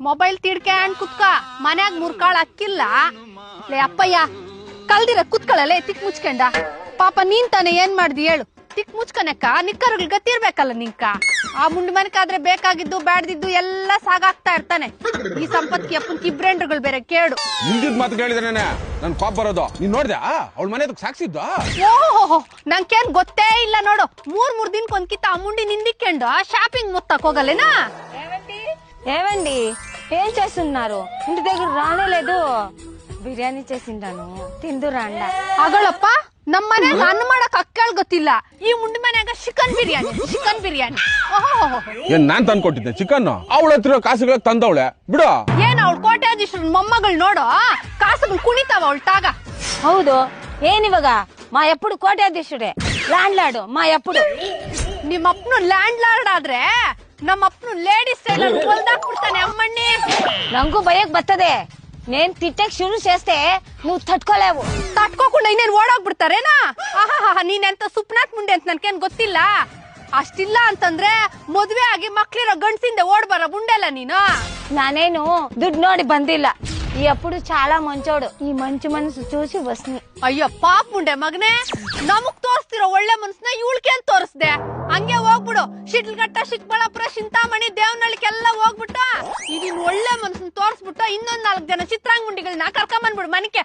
Mobile ತಿಡ್ಕ್ಯಾಂಡ್ ಕುತ್ಕ ಮನ್ಯಾಗ ಮುರ್ಕಾಳ್ ಅಕ್ಕಿಲ್ಲ ಲೇ ಅಪ್ಪಯ್ಯ ಕಲ್ದಿರ ಕುತ್ಕೊಳ್ಳಲೆ ತಿಕ್ ಮುಚ್ಕೊಂಡ ಪಾಪ ನೀನ್ ತಾನೆ ಏನ್ ಮಾಡ್ದಿ ಹೇಳು ತಿಕ್ ಮುಚ್ಕನಕ್ಕ ನಿಕ್ಕರ್ಗಳು ಗತ್ತಿರ್ಬೇಕಲ್ಲ ನಿಂಕ ಆ ಮುಂಡ್ ಮನಕಾದ್ರೆ ಬೇಕಾಗಿದ್ದು ಬ್ಯಾಡ್ದಿದ್ದು ಎಲ್ಲ ಸಾಗಾಗ್ತಾ ಇರ್ತಾನೆ ಈ ಸಂಪತ್ತಿ ಅಪ್ಪನ್ ಕಿಬ್ರೆಂಡ್ರುಗಳು ಬೇರೆ ಕೇಳು ಮುಂದಿದ್ ಮಾತು ಕೇಳಿದ್ರೆ ನನ್ ಪಾಪ ಬರೋದು ನೀನ್ ನೋಡ್ದ್ಯಾ ಅವಳ ಮನೆ ಸಾಕ್ಸಿದ್ದ ಓಹೋ ನಂಗೇನ್ ಗೊತ್ತೇ ಇಲ್ಲ ನೋಡು ಮೂರ್ ದಿನಕ್ಕೊಂದ್ಕಿತ್ತ ಆ ಮುಂಡಿ నిందిక్కండు షాపింగ్ మొత్తకు ಹೋಗలేనా ఏవండి ఏం చేస్తున్నారు ఇంటి దగ్గర రానేలేదు బిర్యానీ చేసిండాను తిందురాండ ಅಗಳಪ್ಪ ನಮ್ ಮನ್ಯಾಗ ಅನ್ನ ಮಾಡಕ್ ಅಕ್ಕಳ್ ಗೊತ್ತಿಲ್ಲ ಈ ಮುಂಡಿ ಮನ್ಯಾಗ ಚಿಕನ್ ಬಿರಿಯಾನಿ ಏನ್ ನಾನ್ ತಂದ್ಕೊಟ್ಟಿದ್ದೆ ಚಿಕನ್ ಅವಳ ಹತ್ರ ಕಾಸುಗಳ ತಂದವಳೆ ಬಿಡು ಏನ್ ಅವಳು ಕೋಟ್ಯಾಧೀಶ್ವರನ್ ಮೊಮ್ಮಗಳು ನೋಡು ಕಾಸುಗಳು ಕುಣಿತಾವ ಅವಳ ತಾಗ ಹೌದು ಏನಿವಾಗ మా ఎప్పుడు కోట్యాధీశుడే ల్యాండ్ లార్డ్ మా ఎప్పుడు ನಿಮ್ಮ ಅಪ್ಪನು ಲ್ಯಾಂಡ್ ಲಾರ್ಡ್ ಆದ್ರೆ ನಮ್ಮ ಅಪ್ಪನು ಲೇಡೀಸ್ ಟೈಲರ್ ಹೊಲ್ದಾಕ್ಬಿಡ್ತಾನೆ ಅಮ್ಮಣ್ಣಿ ನಂಗೂ ಭಯಕ್ ಬರ್ತದೆ నేను తిట్టಕ್ ಶುರು చేస్తే నువ్వు తట్టుకోలేవు ತಟ್ಕೋకుండా ಇನ್ನೇನ್ ಓಡೋಗ್ಬಿಡ್ತಾರೇನಾ ಆಹಾ ನೀನೆಂತ ಸುಪ್ನಾಥ್ ಮುಂಡೆ ಅಂತ ನನ್ಗೇನ್ ಗೊತ್ತಿಲ್ಲ ಅಷ್ಟಿಲ್ಲ ಅಂತಂದ್ರೆ ಮದ್ವೆ ಆಗಿ ಮಕ್ಳಿರೋ ಗಂಡ್ಸಿಂದ ಓಡ್ಬಾರ ಮುಂಡೆಲ್ಲ ನೀನು నానేను దుడ్డు నోడి బందిಲ್ಲ ఈ అప్పుడు చాలా మంచోడు ఈ మంచి మనసు చూసి వస్ని ಅಯ್ಯೋ ಪಾಪ್ ಮುಂಡೆ ಮಗನೇ ನಮಗ್ ತೋರಿಸ್ತಿರೋ ಒಳ್ಳೆ ಮನ್ಸನ್ನ ಇವಳ್ಕೇನ್ ತೋರಿಸ್ದೆ ಹಂಗೆ ಹೋಗ್ಬಿಡು ಶಿಡ್ಲಘಟ್ಟ ಚಿಕ್ಕಬಳ್ಳಾಪುರ ಚಿಂತಾಮಣಿ ದೇವನಹಳ್ಳಿಗೆಲ್ಲ ಹೋಗ್ಬಿಟ್ಟು ಇದನ್ ಒಳ್ಳೆ ಮನ್ಸನ್ ತೋರಿಸ್ಬಿಟ್ಟು ಇನ್ನೊಂದ್ 4 ಜನ ಚಿತ್ರಾಂಗುಂಡಿಗಳನ್ನ ಕರ್ಕೊಂಬಂದ್ಬಿಡು ಮನೆಗೆ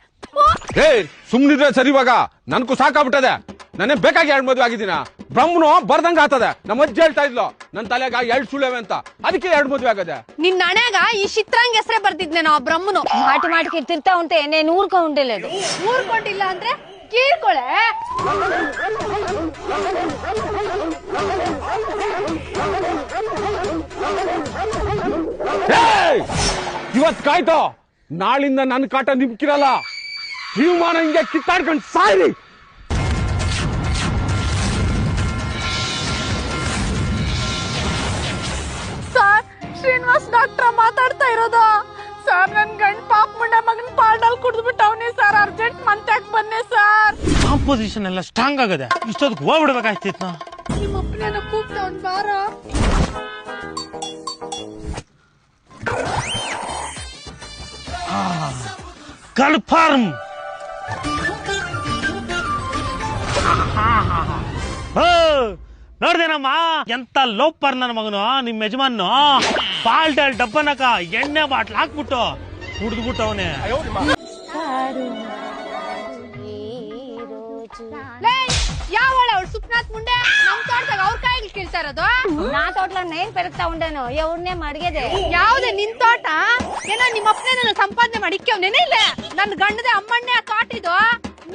ಏ ಸುಮ್ನಿದ್ರೆ ಸರಿ ಇವಾಗ ನನ್ಗೂ ಸಾಕಾಗ್ಬಿಟ್ಟದೆ ನಾನೇ ಬೇಕಾಗಿ 2 ಮದ್ವೆ ಆಗಿದ್ದೀನ ಬ್ರಹ್ಮನು ಬರ್ದಂಗ ಆತದೆ ನಮ್ಮ ಅಜ್ಜಿ ಹೇಳ್ತಾ ಇದ್ಲು ನನ್ ತಲೆಗ 2 ಸುಳ್ಳೆವೆ ಅಂತ ಅದಕ್ಕೆ 2 ಮದ್ವೆ ಆಗದೆ ನಿನ್ನ ಹಣೆಗ ಈ ಚಿತ್ರಾಂಗ ಹೆಸರೇ ಬರ್ದಿದ್ನೆ ನಾವು ಬ್ರಹ್ಮನು మాటికి తిడతా ఉంటే నేను ఊరుకో ఉండలేదు ಊರ್ಕೊಂಡಿಲ್ಲ ಅಂದ್ರೆ ಕೀಳ್ಕೊಳೆ ಇವತ್ ಕಾಯ್ತೋ ನಾಳಿಂದ ನನ್ ಕಾಟ ನಿಮ್ಕಿರಲ್ಲ ಜೀವಮಾನ ಹಿಂಗೆ ಕಿತ್ತಾಡ್ಕೊಂಡು ಸಾಯ್ರಿ ಸರ್ ಶ್ರೀನಿವಾಸ್ ಡಾಕ್ಟರ್ ಮಾತಾಡ್ತಾ ಇರೋದು ಸರ್ ನನ್ ಗಂಡ್ ಪಾಪ್ ಮುಂಡ ಮಗನ್ ಪಾಲ್ಡಲ್ ಕುಡ್ದ್ಬಿಟ್ಟವ್ನಿ ಸರ್ ಅರ್ಜೆಂಟ್ ಮಂತ್ಯಾಕ್ ಬನ್ನಿ ಸರ್ ಕಾಂಪೋಸಿಷನ್ ಎಲ್ಲ ಸ್ಟ್ರಾಂಗ್ ಆಗದೆ ಇಷ್ಟೊದಕ್ಕೆ ಹೋಗ್ಬಿಡ್ಬೇಕಾಯ್ತಿತ್ತು ನಿಮ್ಮ ಅಪ್ಪನೇನ ಕೂಗ್ತವ್ನ್ ಬಾರ ಕನ್ಫರ್ಮ್ ನೋಡ್ದೇನಮ್ಮ ಎಂತ ಲೋಪರ್ ನನ್ನ ಮಗನು ನಿಮ್ ಯಜಮಾನು ಬಾಲ್ಟಲ್ ಡಬ್ಬನಕ ಎಣ್ಣೆ ಬಾಟ್ಲ್ ಹಾಕ್ಬಿಟ್ಟು ಕುಡ್ದ್ಬಿಟ್ಟವನೇ ಯಾವಳ ಅವಳು ಸುಪ್ನಾಥ್ ಮುಂಡೆ ನಮ್ ತೋಟದಾಗ ಅವ್ರ ಕಾಯಿಗೆ ಕೇಳ್ತಾ ಇರೋದು నా తోటలో నేను పెరుగుతా ఉండేను ఎవరినే అడిగేదే ಯಾವ್ದೆ ನಿನ್ ತೋಟ ಏನೋ ನಿಮ್ಮ ಅಪ್ಪನೇ ಸಂಪಾದನೆ ಮಾಡಿ ಇಕ್ಕವ್ನೇನೇ ಇಲ್ಲ ನನ್ ಗಂಡದೆ ಅಮ್ಮಣ್ಣೆ ಕಾಟಿದು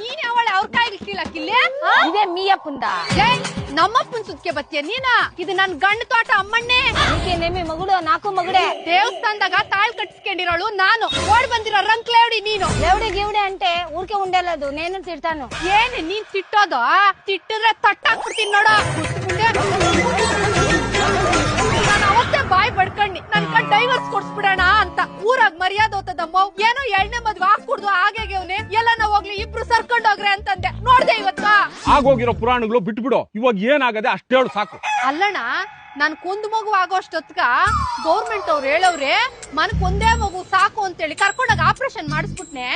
ನೀನ್ ಯಾವಳೆ ಅವ್ರ ಕಾಯಿಗೆ ಕೀಳಕ್ಕಿಲ್ಲ ఇదే మీ అప్పుందా ನಮ್ಮಪ್ಪನ್ ಸುದ್ಕೆ ಬತ್ತೀಯ ನೀನ ಇದು ನನ್ ಗಂಡ ತೋಟ ಅಮ್ಮಣ್ಣೆ నీకేనేమి మగుడు నాకు మగుడే ದೇವಸ್ಥಾನದಾಗ ತಾಳ್ ಕಟ್ಸ್ಕೊಂಡಿರೋಳು ನಾನು ಓಡ್ ಬಂದಿರೋ ರಂಕ್ಲೇವಡಿ ನೀನು లేవుడి గివుడి అంటే ఊరికే ఉండలేదు నేను తిడతాను ಏನ್ ನೀನ್ ತಿಟ್ಟೋದು ತಿಟ್ಟಿದ್ರೆ ತಟ್ಟಾಕ್ಬಿಡ್ತೀನಿ ನೋಡ ನಾನು ಅವತ್ತೇ ಬಾಯ್ ಬಡ್ಕಂಡಿ ನನ್ ಕಣ್ ಡೈವರ್ಸ್ ಕೊಡ್ಸ್ಬಿಡೋಣ ಅಂತ ಊರಾಗ ಮರ್ಯಾದೆ ಹೋತದಮ್ಮ ಏನೋ 2ನೇ ಮದ್ವೆ ಹಾಕ್ಬಿಡ್ದು ಹಾಗೇವ್ನೆ ಎಲ್ಲನ ಹೋಗ್ಲಿ ಇಬ್ರು ಸರ್ಕೊಂಡೋಗ್ರೆ ಅಂತಂದೆ ನೋಡ್ದೆ ಇವತ್ತ ಆಗೋಗಿರೋ ಪುರಾಣಗಳು ಬಿಟ್ಬಿಡು ಇವಾಗ ಏನಾಗದೆ ಅಷ್ಟೇ ಹೇಳು ಸಾಕು ಅಲ್ಲಣ್ಣ ನನ್ ಕೊಂದ್ ಮಗು ಆಗೋಷ್ಟೊತ್ಗ ಗೌರ್ಮೆಂಟ್ ಅವ್ರು ಹೇಳವ್ರೆ ಮನಕ್ ಒಂದೇ ಮಗು ಸಾಕು ಅಂತೇಳಿ ಕರ್ಕೊಂಡಾಗ ಆಪರೇಷನ್ ಮಾಡಿಸ್ಬಿಟ್ನೆ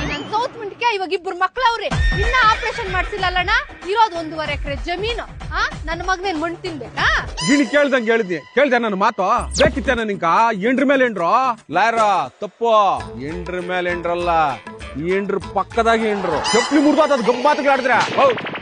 ನನ್ ಸೌತ್ ಮುಂಡಿಕೆ ಇವಾಗ 2 ಮಕ್ಳವ್ರಿ ಇನ್ನ ಆಪರೇಷನ್ ಮಾಡ್ಸಿಲ್ಲ ಅಲ್ಲಣ್ಣ ಇರೋದ್ 1.5 ಎಕರೆ ಜಮೀನು ನನ್ನ ಮಗನೇನ್ ಮಣ್ಣು ತಿನ್ಬೇಕಾ ಗಿಣಿ ಕೇಳ್ದಂಗೆ ಹೇಳಿದ್ನಿ ಕೇಳ್ದೆ ನನ್ನ ಮಾತು ಬೇಕಿತ್ತೇನ ನಿಂಕ ಎಂಡ್ರ ಮೇಲೆ ಎಂಡ್ರು ಲಾರ ತಪ್ಪು ಎಂಡ್ರ ಮೇಲೆ ಎಂಡ್ರಲ್ಲ ಎಂಡ್ರ ಪಕ್ಕದಾಗ ಎಂಡ್ರು ಚಪ್ಪಲಿ ಮುರ್ದಾದ ಗಂಬಾತಗಳಾಡಿದ್ರೆ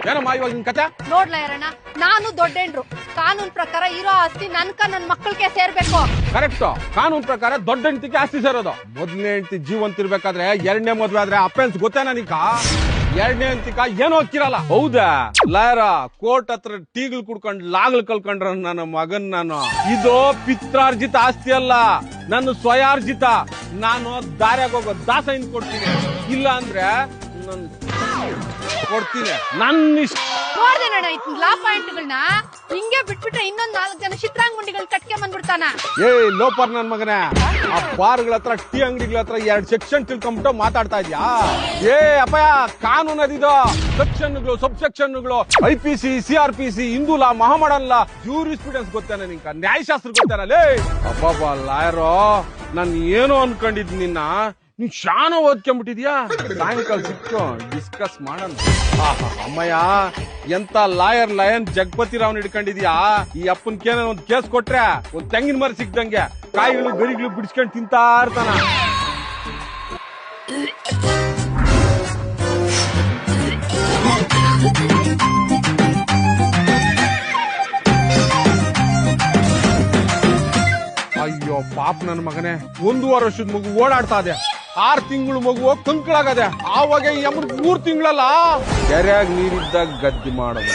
ಏನಮ್ಮ ಇವಾಗ ನಿನ್ ಕತೆ ನೋಡ್ಲ ಯಾರಣ್ಣ ನಾನು ದೊಡ್ಡೇಂಡ್ರು ಕಾನೂನ್ ಪ್ರಕಾರ ಇರೋ ಆಸ್ತಿ ನನ್ಕ ನನ್ ಮಕ್ಕಳಿಗೆ ಸೇರ್ಬೇಕು ಕರೆಕ್ಟ್ ಕಾನೂನ್ ಪ್ರಕಾರ ದೊಡ್ಡ ಹೆಂಡತಿಗೆ ಆಸ್ತಿ ಸೇರೋದು ಮೊದಲನೇ ಹೆಂಡತಿ ಜೀವಂತ ಇರ್ಬೇಕಾದ್ರೆ 2ನೇ ಮದ್ವೆ ಆದ್ರೆ ಅಪ್ಪೆನ್ಸ್ ಗೊತ್ತೇನ ನಿಂಕ 2ನೇ ಹೆಂಡತಿಕ ಏನೋ ಹೋಗಿರಲ್ಲ ಹೌದಾ ಲಾಯರ ಕೋರ್ಟ್ ಹತ್ರ ಟೀಗಳು ಕುಡ್ಕೊಂಡ್ ಲಾಗ್ಲು ಕಲ್ಕೊಂಡ್ರ ನನ್ನ ಮಗನ್ ನಾನು ಇದು ಪಿತ್ರಾರ್ಜಿತ ಆಸ್ತಿ ಅಲ್ಲ ನನ್ನ ಸ್ವಯಾರ್ಜಿತ ನಾನು ದಾರ್ಯಾಗ ಹೋಗೋ ದಾಸ ಹಿಂದ್ ಕೊಡ್ತೀನಿ ಇಲ್ಲ ಅಂದ್ರೆ ಕೊಡ್ತೀನಿ ನನ್ನ ಇಷ್ಟ ನೋಡ್ದೆ ನೋಡ ಲಾ ಪಾಯಿಂಟ್ಗಳನ್ನ ಹಿಂಗೆ ಬಿಟ್ಬಿಟ್ರೆ ಇನ್ನೊಂದ್ 4 ಜನ ಚಿತ್ರಾಂಗುಂಡಿಗಳು ಕಟ್ಕೆ ಬಂದ್ಬಿಡ್ತಾನ ಏ ಲೋಪರ್ ನನ್ ಮಗನ ಆ ಬಾರ್ಗಳ ಹತ್ರ ಟೀ ಅಂಗಡಿಗಳ ಹತ್ರ 2 ಸೆಕ್ಷನ್ ತಿಳ್ಕೊಂಡ್ಬಿಟ್ಟು ಮಾತಾಡ್ತಾ ಇದ್ಯಾ? ಏ ಅಪ್ಪಯ್ಯ, ಕಾನೂನು ಅದಿದು. ಸೆಕ್ಷನ್ಗಳು, ಸಬ್ ಸೆಕ್ಷನ್ಗಳು, IPC, CRPC, ಹಿಂದೂ ಲಾ, ಮಹಾಮಡನ್ ಲಾ, ಜ್ಯೂರಿಸ್ಪ್ರುಡೆನ್ಸ್ ಗೊತ್ತೇನೆ ನಿಂಕ? ನ್ಯಾಯಶಾಸ್ತ್ರ ಗೊತ್ತೇನಲ್ಲೇ? ಅಬ್ಬಬ್ಬ ಲಾಯರೋ, ನಾನು ಏನೋ ಅನ್ಕೊಂಡಿದ್ ನಿನ್ನ, ನೀನ್ ಶಾನ ಓದ್ಕೊಂಡ್ಬಿಟ್ಟಿದ್ಯಾ? ಸಾಯಂಕಾಲ ಸಿಕ್ಕು ಡಿಸ್ಕಸ್ ಮಾಡೋಣ. ಅಮ್ಮಯ್ಯ, ಎಂತ ಲಾಯರ್ ಲಯನ್ ಜಗಪತಿ ರಾವ್ನ ಹಿಡ್ಕೊಂಡಿದ್ಯಾ? ಈ ಅಪ್ಪನ್ ಕೇನ ಒಂದ್ ಕೇಸ್ ಕೊಟ್ರೆ ಒಂದ್ ತೆಂಗಿನ ಮರ ಸಿಕ್ದಂಗೆ ಕಾಯಿಗಳು ಗರಿಗಳು ಬಿಡಿಸ್ಕೊಂಡ್ ತಿಂತಾ ಇರ್ತಾನ. ಅಯ್ಯೋ ಪಾಪ ನನ್ನ ಮಗನೇ, 1.5 ವರ್ಷದ ಮಗು ಓಡಾಡ್ತಾ ಇದೆ, 6 ತಿಂಗಳು ಮಗು ಕಂಕಳಾಗದೆ, ಆವಾಗ ಈ ಅಮ್ಮನ್ 3 ತಿಂಗಳಲ್ಲ. ಕೆರೆಯಾಗ ನೀರಿದ್ದಾಗ ಗದ್ದಿ ಮಾಡೋದು.